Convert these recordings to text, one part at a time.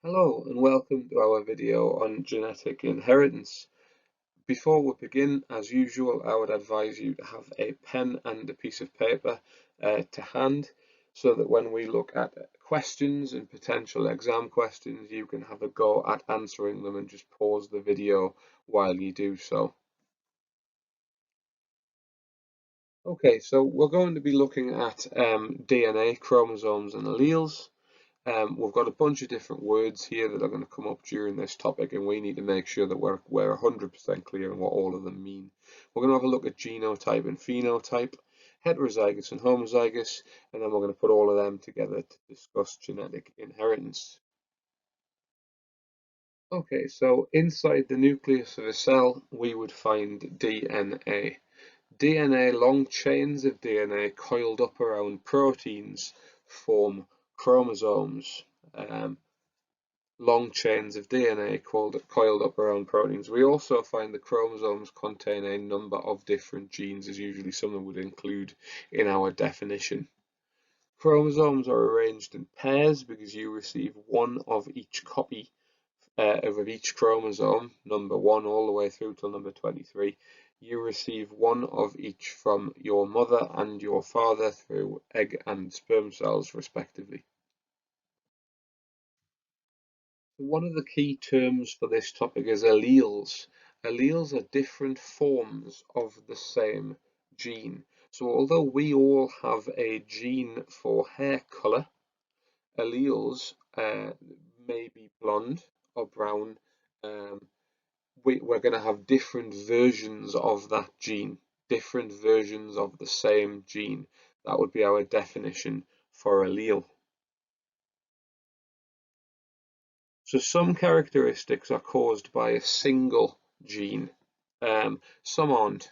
Hello and welcome to our video on genetic inheritance. Before we begin, as usual, I would advise you to have a pen and a piece of paper to hand so that when we look at questions and potential exam questions, you can have a go at answering them and just pause the video while you do so. Okay, so we're going to be looking at DNA, chromosomes and alleles. We've got a bunch of different words here that are going to come up during this topic, and we need to make sure that we're 100% clear on what all of them mean. We're going to have a look at genotype and phenotype, heterozygous and homozygous, and then we're going to put all of them together to discuss genetic inheritance. Okay, so inside the nucleus of a cell, we would find DNA. DNA, long chains of DNA coiled up around proteins, form chromosomes. Long chains of DNA coiled up around proteins. We also find the chromosomes contain a number of different genes, as usually someone would include in our definition. Chromosomes are arranged in pairs because you receive one of each copy of each chromosome, number 1 all the way through till number 23. You receive one of each from your mother and your father through egg and sperm cells, respectively. One of the key terms for this topic is alleles. Alleles are different forms of the same gene. So although we all have a gene for hair color, alleles may be blonde or brown. We're going to have different versions of that gene, different versions of the same gene. That would be our definition for allele. So some characteristics are caused by a single gene. Some aren't.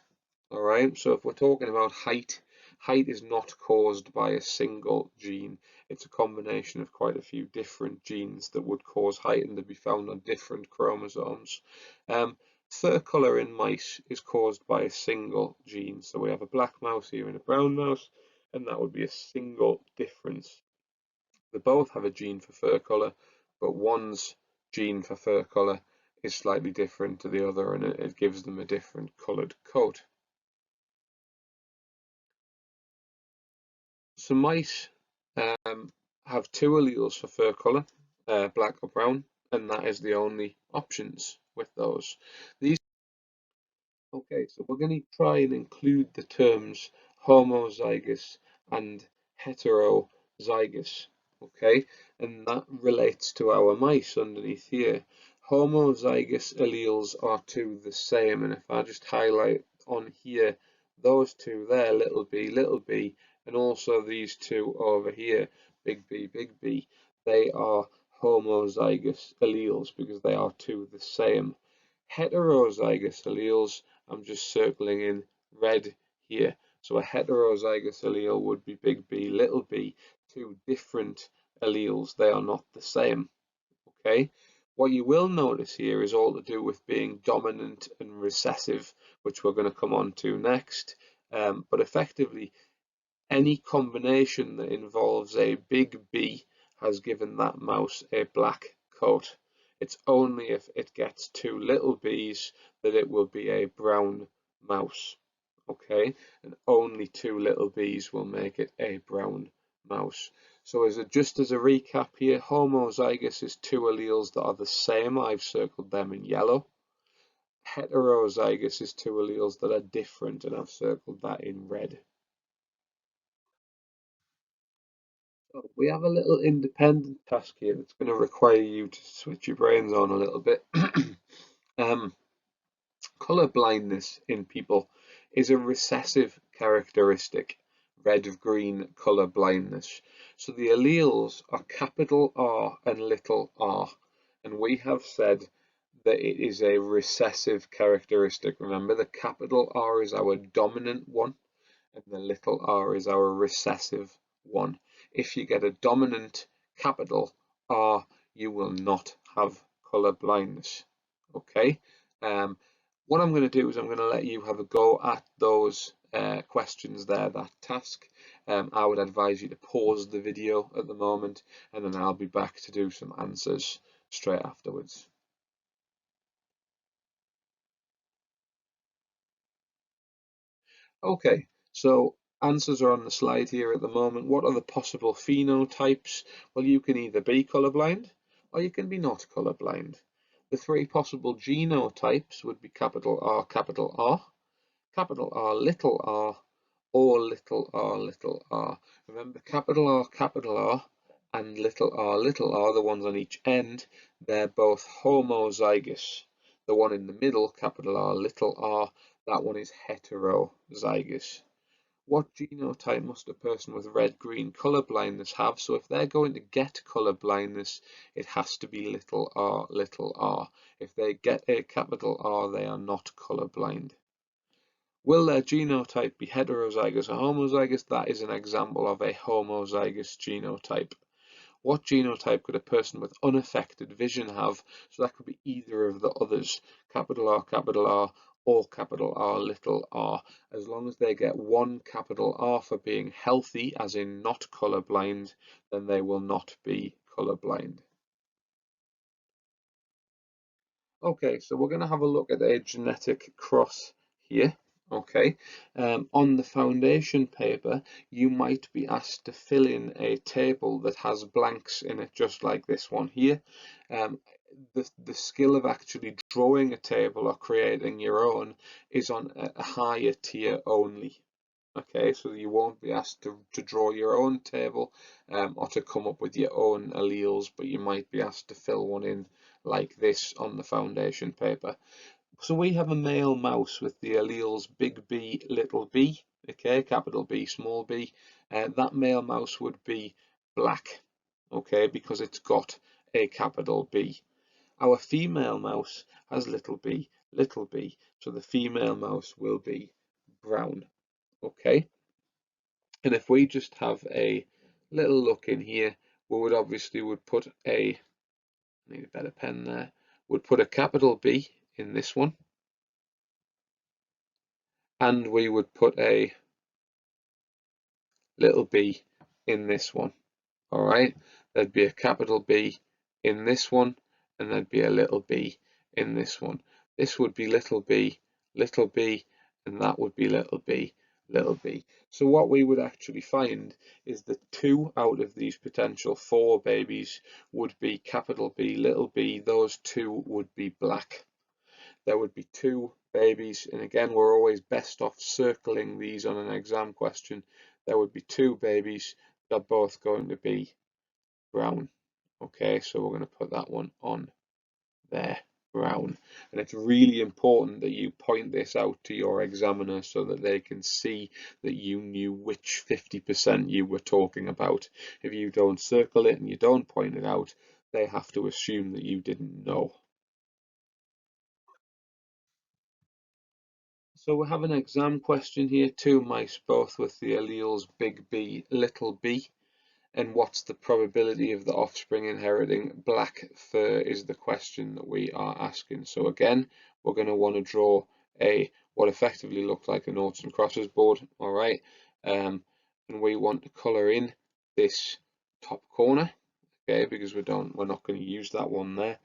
All right. So if we're talking about height, height is not caused by a single gene. It's a combination of quite a few different genes that would cause height, and they'd be found on different chromosomes. Fur color in mice is caused by a single gene. So we have a black mouse here and a brown mouse, and that would be a single difference. They both have a gene for fur color, but one's gene for fur color is slightly different to the other, and it gives them a different colored coat. So mice have two alleles for fur color, black or brown, and that is the only options with those. Okay, so we're going to try and include the terms homozygous and heterozygous, okay, and that relates to our mice underneath here. Homozygous alleles are two the same, and if I just highlight on here those two there, little b, and also these two over here, big B, they are homozygous alleles because they are two the same. Heterozygous alleles, I'm just circling in red here. So a heterozygous allele would be big B, little b, two different alleles. They are not the same. Okay. What you will notice here is all to do with being dominant and recessive, which we're going to come on to next. But effectively, any combination that involves a big B has given that mouse a black coat. It's only if it gets two little b's that it will be a brown mouse. Okay, and only two little b's will make it a brown mouse. So just as a recap here, homozygous is two alleles that are the same. I've circled them in yellow. Heterozygous is two alleles that are different, and I've circled that in red. So we have a little independent task here that's going to require you to switch your brains on a little bit. Color blindness in people is a recessive characteristic, red of green color blindness. So the alleles are capital R and little r, and we have said that it is a recessive characteristic. Remember, the capital R is our dominant one, and the little r is our recessive one. If you get a dominant capital R, you will not have color blindness. Okay. What I'm going to do is I'm going to let you have a go at those questions there, that task. I would advise you to pause the video at the moment, and then I'll be back to do some answers straight afterwards. Okay, so answers are on the slide here at the moment. What are the possible phenotypes? Well, you can either be colourblind or you can be not colourblind. The three possible genotypes would be capital R, capital R, little r, or little r. Remember, capital R, and little r, the ones on each end, they're both homozygous. The one in the middle, capital R, little r, that one is heterozygous. What genotype must a person with red-green colour blindness have? So if they're going to get colour blindness, it has to be little r, little r. If they get a capital R, they are not colour blind. Will their genotype be heterozygous or homozygous? That is an example of a homozygous genotype. What genotype could a person with unaffected vision have? So that could be either of the others, capital R, or capital R, little r. As long as they get one capital R for being healthy, as in not colourblind, then they will not be colourblind. Okay, so we're going to have a look at a genetic cross here. Okay, on the foundation paper, you might be asked to fill in a table that has blanks in it, just like this one here. The skill of actually drawing a table or creating your own is on a higher tier only. Okay, so you won't be asked to draw your own table or to come up with your own alleles, but you might be asked to fill one in like this on the foundation paper. So we have a male mouse with the alleles big B, little b, okay, capital B, small b. That male mouse would be black, okay, because it's got a capital B. Our female mouse has little b, so the female mouse will be brown, okay. And if we just have a little look in here, we would obviously put a, need a better pen there, would put a capital B in this one, and we would put a little b in this one. All right, there'd be a capital B in this one, and there'd be a little b in this one. This would be little b, and that would be little b, So what we would actually find is that 2 out of these potential 4 babies would be capital B, little b. Those 2 would be black. There would be 2 babies, and again, we're always best off circling these on an exam question. There would be 2 babies that are both going to be brown. Okay, so we're going to put that one on there, brown. And it's really important that you point this out to your examiner so that they can see that you knew which 50% you were talking about. If you don't circle it and you don't point it out, they have to assume that you didn't know. So we have an exam question here, 2 mice both with the alleles big B, little b, and what's the probability of the offspring inheriting black fur is the question that we are asking. So again, we're going to want to draw what effectively looks like a noughts and crosses board, all right, and we want to colour in this top corner, okay, because we're not going to use that one there.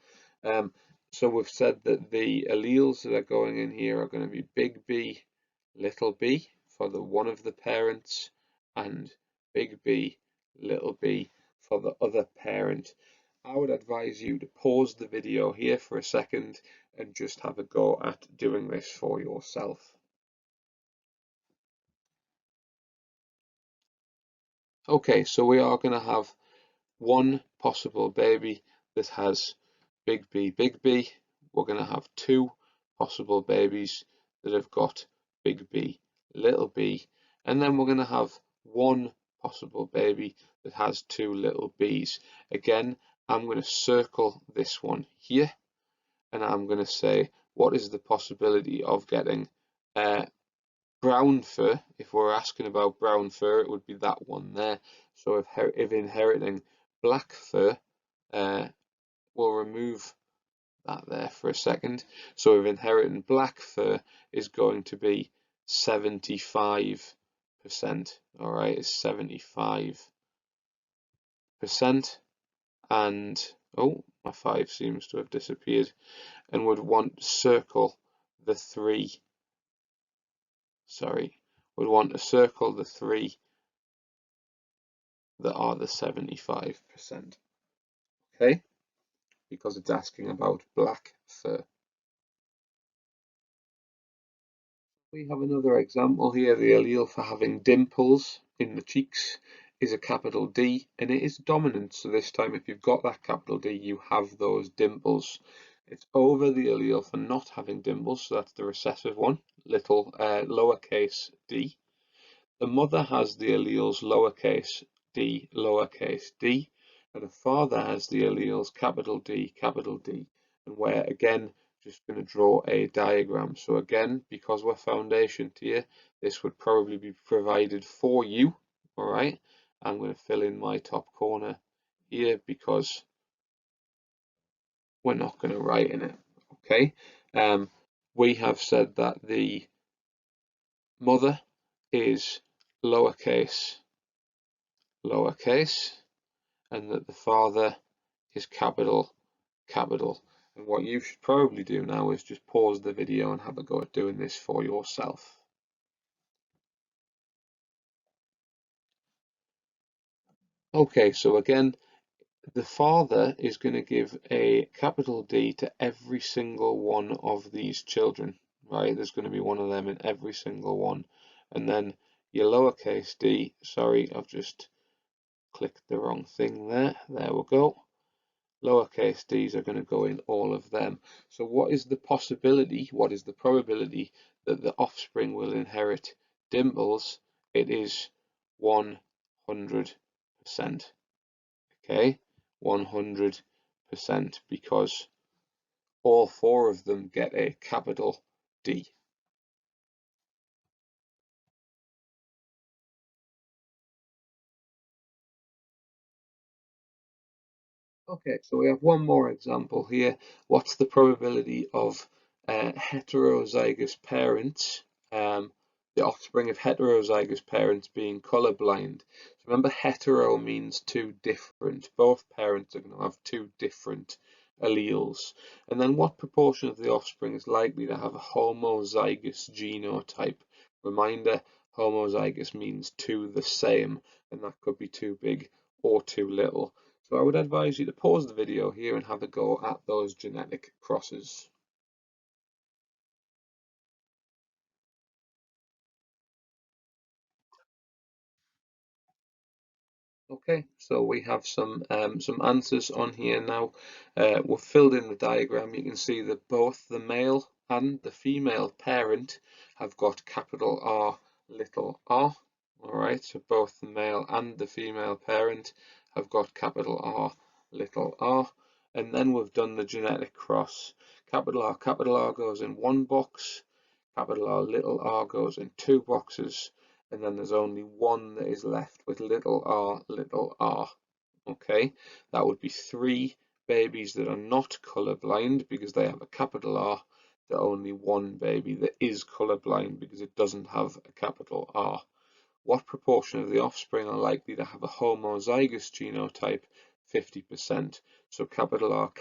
So we've said that the alleles that are going in here are going to be big B, little b for the one of the parents, and big B, little b for the other parent. I would advise you to pause the video here for a second and just have a go at doing this for yourself. Okay, so we are going to have one possible baby that has big B, we're going to have 2 possible babies that have got big B, little b, and then we're going to have 1 possible baby that has 2 little b's. Again, I'm going to circle this one here, and I'm going to say, what is the possibility of getting brown fur? If we're asking about brown fur, it would be that one there. So if inheriting black fur, we'll remove that there for a second. So if inheriting black fur is going to be 75%, all right, is 75%, and My 5 seems to have disappeared, and would want to circle the 3, would want to circle the 3 that are the 75%, okay? Because it's asking about black fur. We have another example here. The allele for having dimples in the cheeks is a capital D, and it is dominant. So this time, if you've got that capital D, you have those dimples. It's over the allele for not having dimples, so that's the recessive one, little lowercase d. The mother has the alleles lowercase d, and the father has the alleles capital D, and we're again just going to draw a diagram. So again, because we're foundation tier, this would probably be provided for you. All right, I'm going to fill in my top corner here because we're not going to write in it. Okay, we have said that the mother is lowercase, and that the father is capital. And what you should probably do now is just pause the video and have a go at doing this for yourself. Okay, so again, the father is going to give a capital D to every single one of these children, right? There's going to be one of them in every single one. And then your lowercase d, sorry, I've just clicked the wrong thing there. There we go. Lowercase d's are going to go in all of them. So what is the possibility, what is the probability that the offspring will inherit dimples? It is 100%. Okay, 100%, because all 4 of them get a capital D. Okay, so we have one more example here. What's the probability of heterozygous parents, the offspring of heterozygous parents being colorblind? So remember, hetero means 2 different. Both parents are going to have 2 different alleles. And then what proportion of the offspring is likely to have a homozygous genotype? Reminder, homozygous means 2 the same, and that could be too big or too little. So I would advise you to pause the video here and have a go at those genetic crosses. Okay, so we have some answers on here now. We've filled in the diagram. You can see that both the male and the female parent have got capital R, little r. All right, so both the male and the female parent have got capital R, little r. And then we've done the genetic cross. Capital R goes in one box. Capital R, little r goes in 2 boxes. And then there's only one that is left with little r. Okay, that would be 3 babies that are not colorblind because they have a capital R, to only 1 baby that is colorblind because it doesn't have a capital R. What proportion of the offspring are likely to have a homozygous genotype? 50%. So capital R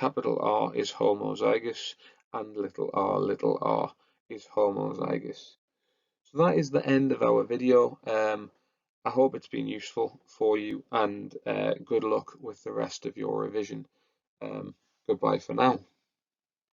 is homozygous, and little r is homozygous. So that is the end of our video. I hope it's been useful for you, and good luck with the rest of your revision. Goodbye for now.